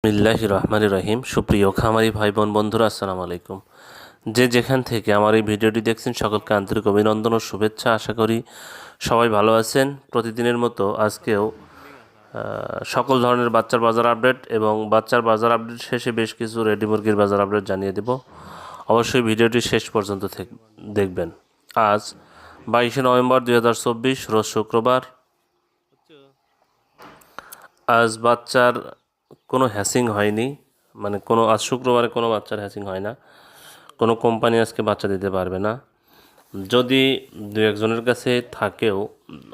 বিসমিল্লাহির রহমানির রহিম। সুপ্রিয় খামারি ভাই বোন বন্ধুরা, আসসালামু আলাইকুম। যে যেখান থেকে আমার এই ভিডিওটি দেখছেন সকলকে আন্তরিক অভিনন্দন ও শুভেচ্ছা। আশা করি সবাই ভালো আছেন। প্রতিদিনের মতো আজকেও সকল ধরনের বাচ্চার বাজার আপডেট এবং বাচ্চার বাজার আপডেট শেষে বেশ কিছু রেডি মুরগির বাজার আপডেট জানিয়ে দেব। অবশ্যই ভিডিওটি শেষ পর্যন্ত দেখবেন। আজ 22শে নভেম্বর 2024 রোজ শুক্রবার। আজ বাচ্চার কোনো হ্যাসিং হয়নি, মানে আজ শুক্রবারে কোনো বাচ্চার হ্যাসিং হয় না। কোনো কোম্পানি আজকে বাচ্চা দিতে পারবে না। যদি দু একজনের কাছে থাকেও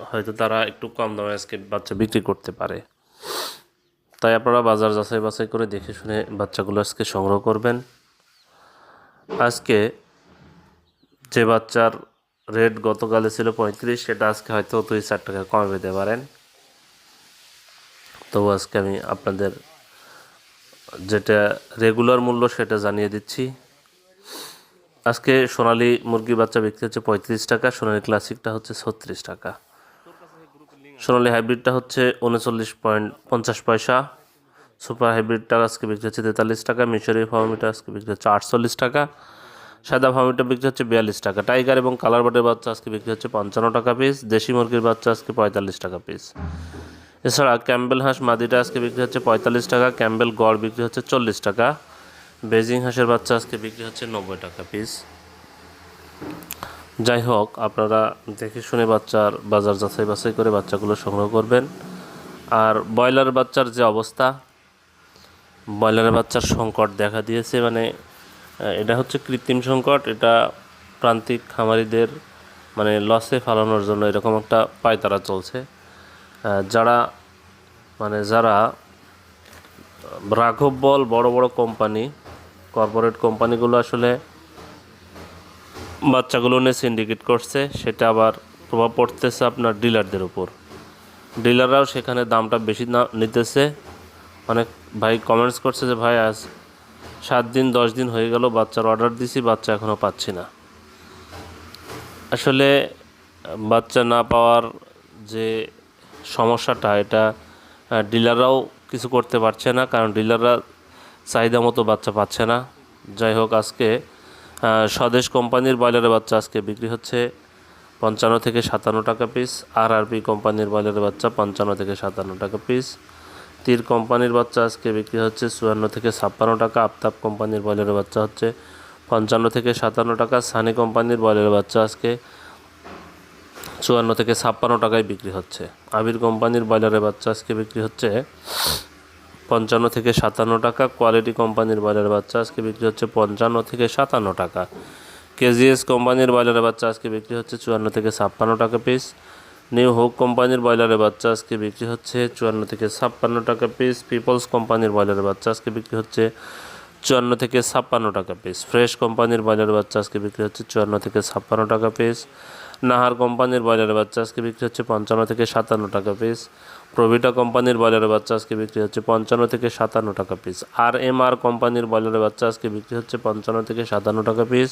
হয়তো তারা একটু কম দামে আজকে বাচ্চা বিক্রি করতে পারে। তাই আপনারা বাজার যাচাই বাছাই করে দেখে শুনে বাচ্চাগুলো আজকে সংগ্রহ করবেন। আজকে যে বাচ্চার রেট গতকালে ছিল 35, সেটা আজকে হয়তো 2-4 টাকা কমে পেতে পারেন। তবু আজকে আমি আপনাদের যেটা রেগুলার মূল্য সেটা জানিয়ে দিচ্ছি। আজকে সোনালী মুরগির বাচ্চা বিক্রি হচ্ছে 35 টাকা, সোনালী ক্লাসিকটা হচ্ছে 36 টাকা, সোনালী হাইব্রিডটা হচ্ছে 39.50 পয়সা, সুপার হাইব্রিডটা আজকে বিক্রি হচ্ছে 43 টাকা, মিশরি ফার্মিটা আজকে বিক্রি হচ্ছে 48 টাকা, সাদা ফার্মিটা বিক্রি হচ্ছে 42 টাকা, টাইগার এবং কালার বাটের বাচ্চা আজকে বিক্রি হচ্ছে 55 টাকা পিস, দেশি মুরগির বাচ্চা আজকে 45 টাকা পিস। এছাড়া ক্যাম্বেল হাঁস মাদিটা আজকে বিক্রি হচ্ছে 45 টাকা, ক্যাম্বেল গড় বিক্রি হচ্ছে 40 টাকা, বেজিং হাঁসের বাচ্চা আজকে বিক্রি হচ্ছে 90 টাকা পিস। যাই হোক, আপনারা দেখে শুনে বাচ্চার বাজার যাচাই বাছাই করে বাচ্চাগুলো সংগ্রহ করবেন। আর ব্রয়লার বাচ্চার যে অবস্থা, ব্রয়লারের বাচ্চার সংকট দেখা দিয়েছে, মানে এটা হচ্ছে কৃত্রিম সংকট। এটা প্রান্তিক খামারিদের মানে লসে ফালানোর জন্য এরকম একটা পায়তারা চলছে। যারা রাঘব বল বড় বড় কোম্পানি, কর্পোরেট কোম্পানিগুলো আসলে বাচ্চাগুলো নিয়ে সিন্ডিকেট করছে, সেটা আবার প্রভাব পড়তেছে আপনার ডিলারদের উপর। ডিলাররাও সেখানে দামটা বেশি না নিতেছে। অনেক ভাই কমেন্টস করছে যে ভাই আজ 7 দিন 10 দিন হয়ে গেল বাচ্চার অর্ডার দিছি, বাচ্চা এখনও পাচ্ছি না। আসলে বাচ্চা না পাওয়ার যে সমস্যাটা, এটা ডিলাররাও কিছু করতে পারছে না, কারণ ডিলাররা চাহিদা মতো বাচ্চা পাচ্ছে না। যাই হোক, আজকে স্বদেশ কোম্পানির ব্রয়লারের বাচ্চা আজকে বিক্রি হচ্ছে 55 থেকে 57 টাকা পিস, আরআরপি কোম্পানির ব্রয়লারের বাচ্চা 55 থেকে 57 টাকা পিস, তীর কোম্পানির বাচ্চা আজকে বিক্রি হচ্ছে 54 থেকে 56 টাকা, আফতাব কোম্পানির ব্রয়লারের বাচ্চা হচ্ছে 55 থেকে 57 টাকা, সানি কোম্পানির ব্রয়লারের বাচ্চা আজকে 54 থেকে 56 টাকায় বিক্রি হচ্ছে, আবির কোম্পানির ব্রয়লারের বাচ্চা আজকে বিক্রি হচ্ছে 55 থেকে 57 টাকা, কোয়ালিটি কোম্পানির ব্রয়লারের বাচ্চা আজকে বিক্রি হচ্ছে 55 থেকে 57 টাকা, কেজিএস কোম্পানির ব্রয়লারের বাচ্চা আজকে বিক্রি হচ্ছে 54 থেকে 56 টাকা পিস, নিউ হোক কোম্পানির ব্রয়লারের বাচ্চা আজকে বিক্রি হচ্ছে 54 থেকে 56 টাকা পিস, পিপলস কোম্পানির ব্রয়লারের বাচ্চা আজকে বিক্রি হচ্ছে 54 থেকে 56 টাকা পিস, ফ্রেশ কোম্পানির ব্রয়লারের বাচ্চা আজকে বিক্রি হচ্ছে 54 থেকে 56 টাকা পিস, নাহার কোম্পানির ব্রয়লারের বাচ্চা আজকে বিক্রি হচ্ছে 55 থেকে 57 টাকা পিস, প্রভিটা কোম্পানির ব্রয়লারের বাচ্চা আজকে বিক্রি হচ্ছে 55 থেকে 57 টাকা পিস, আর কোম্পানির ব্রয়লারের বাচ্চা আজকে বিক্রি হচ্ছে 55 থেকে 57 টাকা পিস,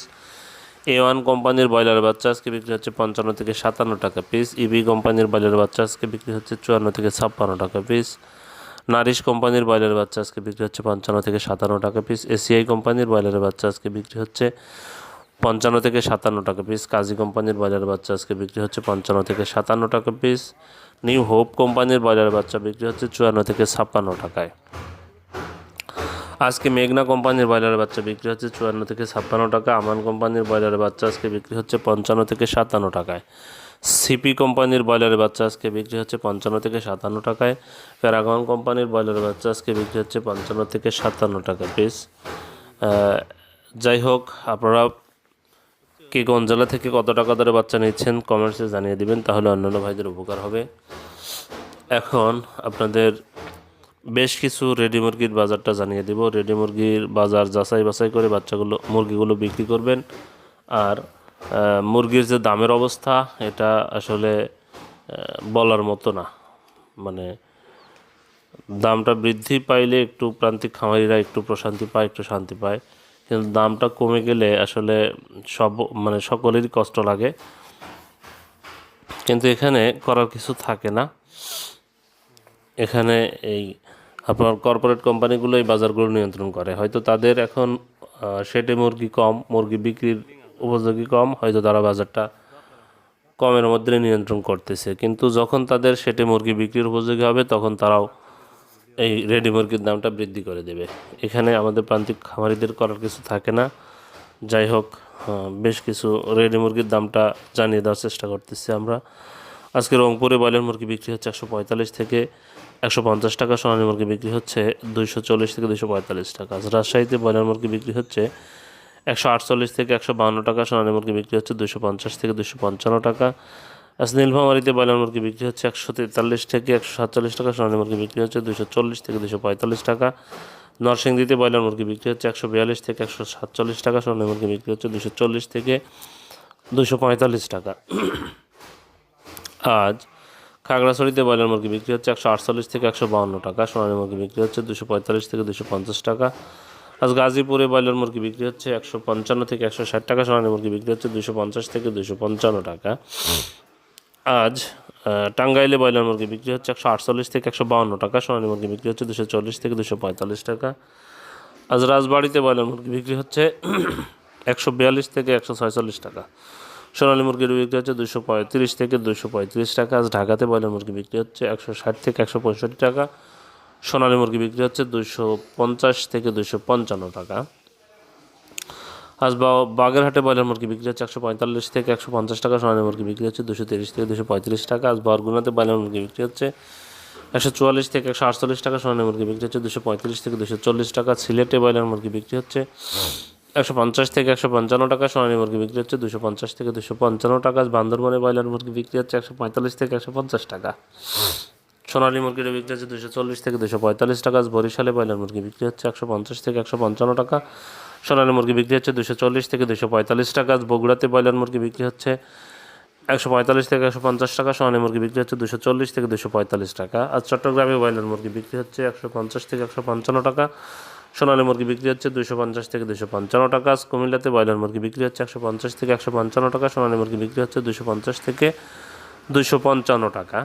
A1 কোম্পানির ব্রয়লারের বাচ্চা আজকে বিক্রি হচ্ছে 55 থেকে 57 টাকা পিস, ইবি কোম্পানির ব্রয়লারের বাচ্চা আজকে বিক্রি হচ্ছে 54 থেকে 56 টাকা পিস, নারিশ কোম্পানির ব্রয়লারের বাচ্চা আজকে বিক্রি হচ্ছে 55 থেকে 57 টাকা পিস, এসিআই কোম্পানির ব্রয়লারের বাচ্চা আজকে বিক্রি হচ্ছে 55 থেকে 57 টাকা পিস, কাজী কোম্পানির ব্রয়লারের বাচ্চা আজকে বিক্রি হচ্ছে 55 থেকে 57 টাকা পিস, নিউ হোপ কোম্পানির ব্রয়লারের বাচ্চা বিক্রি হচ্ছে 54 থেকে 56 টাকায়। আজকে মেঘনা কোম্পানির ব্রয়লারের বাচ্চা বিক্রি হচ্ছে 54 থেকে 56 টাকা, আমান কোম্পানির ব্রয়লারের বাচ্চা আজকে বিক্রি হচ্ছে 55 থেকে 57 টাকায়, সিপি কোম্পানির ব্রয়লারের বাচ্চা আজকে বিক্রি হচ্ছে 55 থেকে 57 টাকায়, প্যারাগন কোম্পানির ব্রয়লারের বাচ্চা আজকে বিক্রি হচ্ছে 55 থেকে 57 টাকা পিস। যাই হোক, আপনারা কে কোন জেলা থেকে কত টাকা দরে বাচ্চা নিচ্ছেন কমেন্টসে জানিয়ে দিবেন, তাহলে অন্যান্য ভাইদের উপকার হবে। এখন আপনাদের বেশ কিছু রেডি মুরগির বাজারটা জানিয়ে দেব। রেডি মুরগির বাজার যাচাই বাছাই করে মুরগিগুলো বিক্রি করবেন। আর মুরগির যে দামের অবস্থা, এটা আসলে বলার মতো না। মানে দামটা বৃদ্ধি পাইলে একটু প্রান্তিক খামারিরা একটু প্রশান্তি পায়, একটু শান্তি পায়, কিন্তু দামটা কমে গেলে আসলে সকলেরই কষ্ট লাগে। কিন্তু এখানে করার কিছু থাকে না। এখানে এই আপনার কর্পোরেট কোম্পানিগুলো এই বাজারগুলো নিয়ন্ত্রণ করে। হয়তো তাদের এখন শেডে মুরগি কম, মুরগি বিক্রির উপযোগী কম, হয়তো তারা বাজারটা কমের মধ্যে নিয়ন্ত্রণ করতেছে, কিন্তু যখন তাদের শেডে মুরগি বিক্রির উপযোগী হবে তখন তারাও এই রেডি মুরগির দামটা বৃদ্ধি করে দেবে। এখানে আমাদের প্রান্তিক খামারিদের করার কিছু থাকে না। যাই হোক, বেশ কিছু রেডি মুরগির দামটা জানিয়ে দেওয়ার চেষ্টা করতেছি আমরা। আজকে রংপুরে ব্রয়লার মুরগি বিক্রি হচ্ছে 145 থেকে 150 টাকা, সোনালী মুরগি বিক্রি হচ্ছে 240 থেকে 245 টাকা। আজ রাজশাহীতে ব্রয়লার মুরগি বিক্রি হচ্ছে 148 থেকে 152 টাকা, সোনালী মুরগি বিক্রি হচ্ছে 250 থেকে 255 টাকা। আজ নীলফামারীতে ব্রয়লার মুরগি বিক্রি হচ্ছে 143 থেকে 147 টাকা, সোনালী মুরগি বিক্রি হচ্ছে 240 থেকে 245 টাকা। নরসিংদীতে ব্রয়লার মুরগি বিক্রি হচ্ছে 142 থেকে 147 টাকা, সোনালী মুরগি বিক্রি হচ্ছে 240 থেকে 245 টাকা। আজ খাগড়াছড়িতে ব্রয়লার মুরগি বিক্রি হচ্ছে 148 থেকে 152 টাকা, সোনালী মুরগি বিক্রি হচ্ছে 245 থেকে 250 টাকা। আজ গাজীপুরে ব্রয়লার মুরগি বিক্রি হচ্ছে 155 থেকে 160 টাকা, সোনালী মুরগি বিক্রি হচ্ছে 250 থেকে 255 টাকা। আজ টাঙ্গাইলে ব্রয়লার মুরগি বিক্রি হচ্ছে 148 থেকে 152 টাকা, সোনালী মুরগি বিক্রি হচ্ছে 240 থেকে 245 টাকা। আজ রাজবাড়িতে ব্রয়লার মুরগি বিক্রি হচ্ছে 142 থেকে 146 টাকা, সোনালী মুরগির বিক্রি হচ্ছে 235 থেকে 235 টাকা। আজ ঢাকাতে ব্রয়লার মুরগি বিক্রি হচ্ছে 160 থেকে 165 টাকা, সোনালী মুরগি বিক্রি হচ্ছে 250 থেকে 255 টাকা। আজ বাগেরহাটে ব্রয়লার মুরগি বিক্রি হচ্ছে 145 থেকে 150 টাকা, সোনালী মুরগি বিক্রি হচ্ছে 230 থেকে 235 টাকা। আজ বরগুনাতে ব্রয়লার মুরগি বিক্রি হচ্ছে 144 থেকে 148 টাকা, সোনালী মুরগি বিক্রি হচ্ছে 235 থেকে 240 টাকা। সিলেটে ব্রয়লার মুরগি বিক্রি হচ্ছে 150 থেকে 155 টাকা, সোনালী মুরগি বিক্রি হচ্ছে 250 থেকে 255 টাকা। আজ বান্দরবানে ব্রয়লার মুরগি বিক্রি হচ্ছে 145 থেকে 150 টাকা, সোনালী মুরগির বিক্রি হচ্ছে 240 থেকে 245 টাকা। আজ বরিশালে ব্রয়লার মুরগি বিক্রি হচ্ছে 150 থেকে 155 টাকা, সোনালী মুরগি বিক্রি হচ্ছে 240 থেকে 245 টাকা। আজ বগুড়াতে ব্রয়লার মুরগি বিক্রি হচ্ছে 145 থেকে 150 টাকা, সোনালী মুরগি বিক্রি হচ্ছে 240 থেকে 245 টাকা। আজ চট্টগ্রামে ব্রয়লার মুরগি বিক্রি হচ্ছে 150 থেকে 155 টাকা, সোনালী মুরগি বিক্রি হচ্ছে 250 থেকে 255 টাকা। আজ কুমিল্লাতে ব্রয়লার মুরগি বিক্রি হচ্ছে 150 থেকে 155 টাকা, সোনালী মুরগি বিক্রি হচ্ছে 250 থেকে 255 টাকা।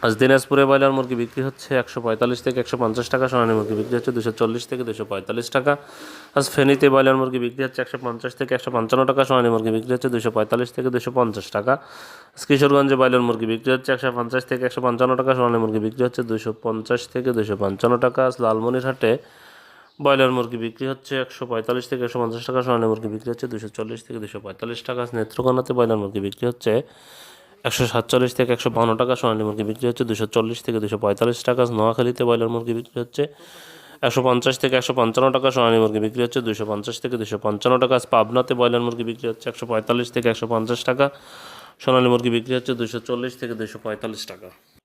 আজ দিনাজপুরে ব্রয়লার মুরগি বিক্রি হচ্ছে 145 থেকে 150 টাকা, সোনালী মুরগি বিক্রি হচ্ছে 240 থেকে 245 টাকা। আজ ফেনীতে ব্রয়লার মুরগি বিক্রি হচ্ছে 150 থেকে 155 টাকা, সোনালী মুরগি বিক্রি হচ্ছে 245 থেকে 250 টাকা। আজ কিশোরগঞ্জে ব্রয়লার মুরগি বিক্রি হচ্ছে 150 থেকে 155 টাকা, সোনালী মুরগি বিক্রি হচ্ছে 250 থেকে 255 টাকা। আজ লালমনিরহাটে ব্রয়লার মুরগি বিক্রি হচ্ছে 145 থেকে 150 টাকা, সোনালী মুরগি বিক্রি হচ্ছে 240 থেকে 245 টাকা। আজ নেত্রকোনাতে ব্রয়লার মুরগি বিক্রি হচ্ছে 147 থেকে 152 টাকা, সোনালী মুরগি বিক্রি হচ্ছে 240 থেকে 245 টাকা। নোয়াখালীতে ব্রয়লার মুরগি বিক্রি হচ্ছে 150 থেকে 155 টাকা, সোনালী মুরগি বিক্রি হচ্ছে 250 থেকে 255 টাকা। পাবনাতে ব্রয়লার মুরগি বিক্রি হচ্ছে 145 থেকে 150 টাকা, সোনালী মুরগি বিক্রি হচ্ছে 240 থেকে 245 টাকা।